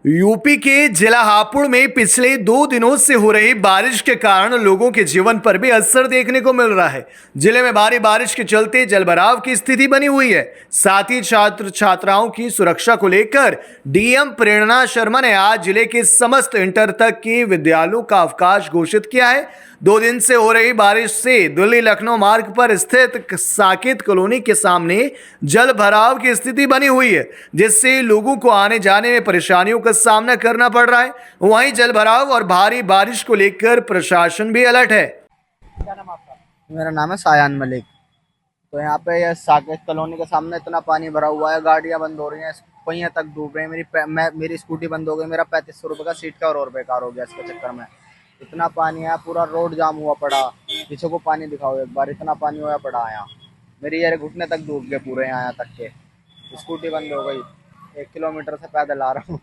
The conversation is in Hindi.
यूपी के जिला हापुड़ में पिछले 2 दिनों से हो रही बारिश के कारण लोगों के जीवन पर भी असर देखने को मिल रहा है। जिले में भारी बारिश के चलते जलभराव की स्थिति बनी हुई है। साथ ही छात्र छात्राओं की सुरक्षा को लेकर डीएम प्रेरणा शर्मा ने आज जिले के समस्त इंटर तक के विद्यालयों का अवकाश घोषित किया है। 2 दिन से हो रही बारिश से दिल्ली लखनऊ मार्ग पर स्थित साकेत कॉलोनी के सामने जल भराव की स्थिति बनी हुई है, जिससे लोगों को आने जाने में परेशानियों का सामना करना पड़ रहा है। वहीं जल भराव और भारी बारिश को लेकर प्रशासन भी अलर्ट है। क्या नाम आपका? मेरा नाम है सायान मलिक। तो यहाँ पे ये साकेत कॉलोनी के सामने इतना पानी भरा हुआ है, गाड़ियाँ बंद हो रही हैं, पहिए तक डूब रहे हैं। मेरी स्कूटी बंद हो गई, मेरा 3500 रुपये का सीट का और बेकार हो गया इसके चक्कर में। इतना पानी है, पूरा रोड जाम हुआ पड़ा। पीछे को पानी दिखाओ एक बार, इतना पानी हुआ पड़ा है यहाँ। मेरी यार घुटने तक डूब गए पूरे यहाँ तक के। स्कूटी बंद हो गई, 1 किलोमीटर से पैदल आ रहा हूँ।